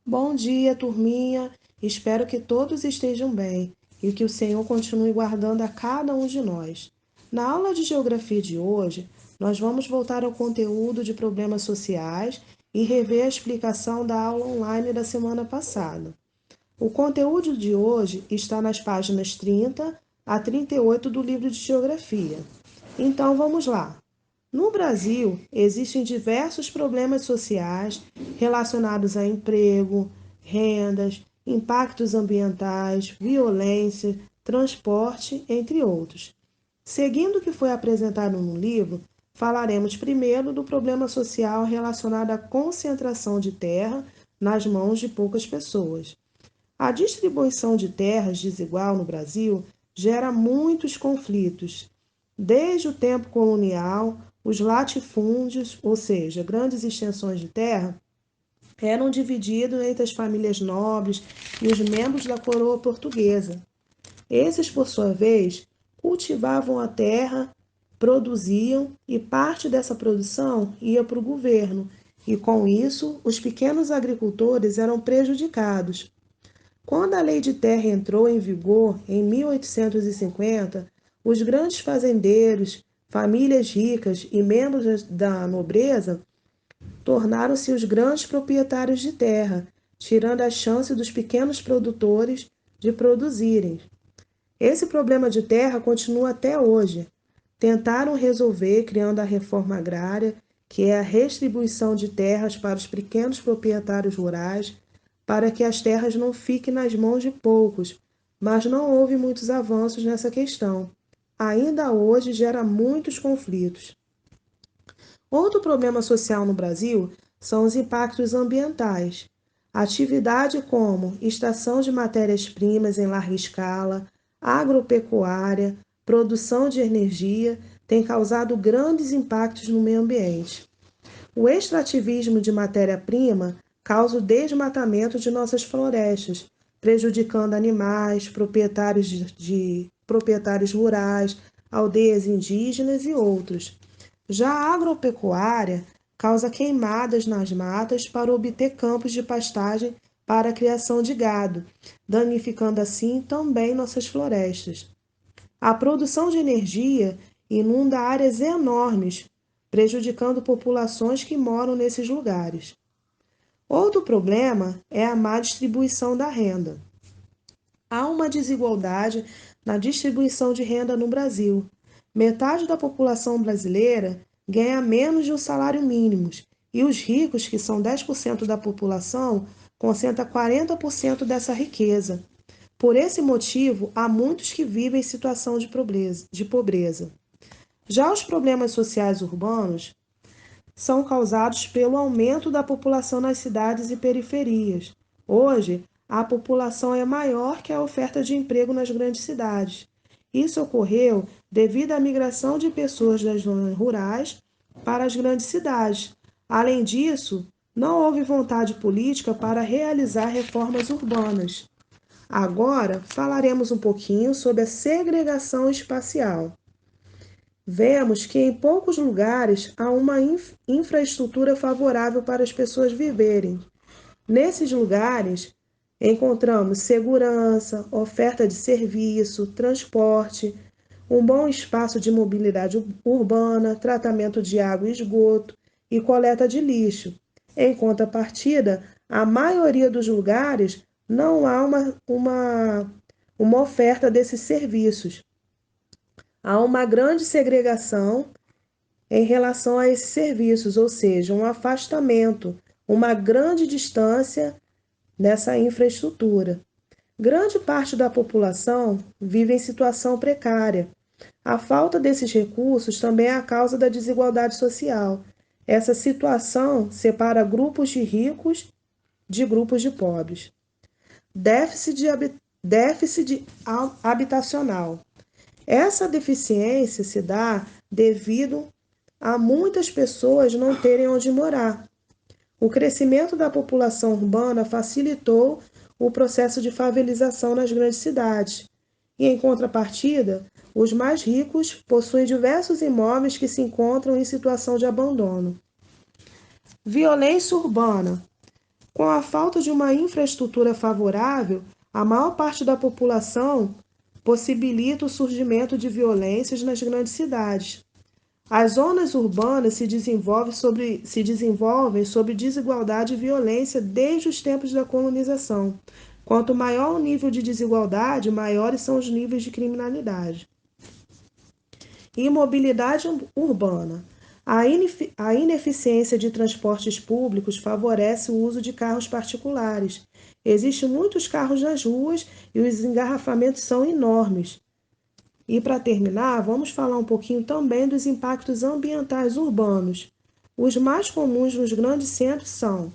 Bom dia, turminha. Espero que todos estejam bem e que o Senhor continue guardando a cada um de nós. Na aula de geografia de hoje, nós vamos voltar ao conteúdo de problemas sociais e rever a explicação da aula online da semana passada. O conteúdo de hoje está nas páginas 30 a 38 do livro de geografia. Então vamos lá. No Brasil, existem diversos problemas sociais relacionados a emprego, rendas, impactos ambientais, violência, transporte, entre outros. Seguindo o que foi apresentado no livro, falaremos primeiro do problema social relacionado à concentração de terra nas mãos de poucas pessoas. A distribuição de terras desigual no Brasil gera muitos conflitos. Desde o tempo colonial, os latifúndios, ou seja, grandes extensões de terra, eram divididos entre as famílias nobres e os membros da coroa portuguesa. Esses, por sua vez, cultivavam a terra, produziam e parte dessa produção ia para o governo, e com isso os pequenos agricultores eram prejudicados. Quando a Lei de Terra entrou em vigor em 1850, os grandes fazendeiros, famílias ricas e membros da nobreza tornaram-se os grandes proprietários de terra, tirando a chance dos pequenos produtores de produzirem. Esse problema de terra continua até hoje. Tentaram resolver criando a reforma agrária, que é a redistribuição de terras para os pequenos proprietários rurais, para que as terras não fiquem nas mãos de poucos, mas não houve muitos avanços nessa questão. Ainda hoje gera muitos conflitos. Outro problema social no Brasil são os impactos ambientais. Atividade como extração de matérias-primas em larga escala, agropecuária, produção de energia tem causado grandes impactos no meio ambiente. O extrativismo de matéria-prima causa o desmatamento de nossas florestas, prejudicando animais, proprietários rurais, aldeias indígenas e outros. Já a agropecuária causa queimadas nas matas para obter campos de pastagem para a criação de gado, danificando assim também nossas florestas. A produção de energia inunda áreas enormes, prejudicando populações que moram nesses lugares. Outro problema é a má distribuição da renda. Há uma desigualdade na distribuição de renda no Brasil. Metade da população brasileira ganha menos de um salário mínimo e os ricos, que são 10% da população, concentram 40% dessa riqueza. Por esse motivo, há muitos que vivem em situação de pobreza. Já os problemas sociais urbanos são causados pelo aumento da população nas cidades e periferias. Hoje, a população é maior que a oferta de emprego nas grandes cidades. Isso ocorreu devido à migração de pessoas das zonas rurais para as grandes cidades. Além disso, não houve vontade política para realizar reformas urbanas. Agora falaremos um pouquinho sobre a segregação espacial. Vemos que em poucos lugares há uma infraestrutura favorável para as pessoas viverem. Nesses lugares, encontramos segurança, oferta de serviço, transporte, um bom espaço de mobilidade urbana, tratamento de água e esgoto e coleta de lixo. Em contrapartida, a maioria dos lugares não há uma oferta desses serviços. Há uma grande segregação em relação a esses serviços, ou seja, um afastamento, uma grande distância nessa infraestrutura. Grande parte da população vive em situação precária. A falta desses recursos também é a causa da desigualdade social. Essa situação separa grupos de ricos de grupos de pobres. Déficit habitacional. Essa deficiência se dá devido a muitas pessoas não terem onde morar. O crescimento da população urbana facilitou o processo de favelização nas grandes cidades. E, em contrapartida, os mais ricos possuem diversos imóveis que se encontram em situação de abandono. Violência urbana. Com a falta de uma infraestrutura favorável, a maior parte da população possibilita o surgimento de violências nas grandes cidades. As zonas urbanas se desenvolvem sobre desigualdade e violência desde os tempos da colonização. Quanto maior o nível de desigualdade, maiores são os níveis de criminalidade. Imobilidade urbana. A ineficiência de transportes públicos favorece o uso de carros particulares. Existem muitos carros nas ruas e os engarrafamentos são enormes. E para terminar, vamos falar um pouquinho também dos impactos ambientais urbanos. Os mais comuns nos grandes centros são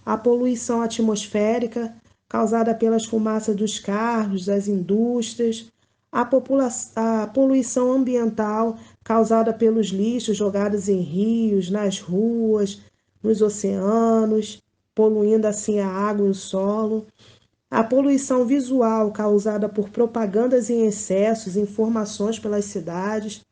a poluição atmosférica, causada pelas fumaças dos carros, das indústrias, a poluição ambiental, causada pelos lixos jogados em rios, nas ruas, nos oceanos, poluindo assim a água e o solo. A poluição visual, causada por propagandas em excessos, informações pelas cidades.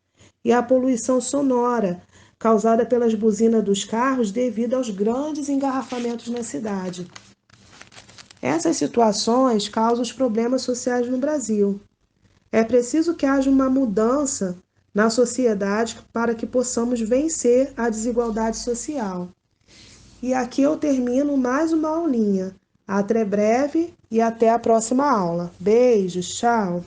E a poluição sonora, causada pelas buzinas dos carros devido aos grandes engarrafamentos na cidade. Essas situações causam os problemas sociais no Brasil. É preciso que haja uma mudança na sociedade para que possamos vencer a desigualdade social. E aqui eu termino mais uma aulinha. Até breve e até a próxima aula. Beijos, tchau!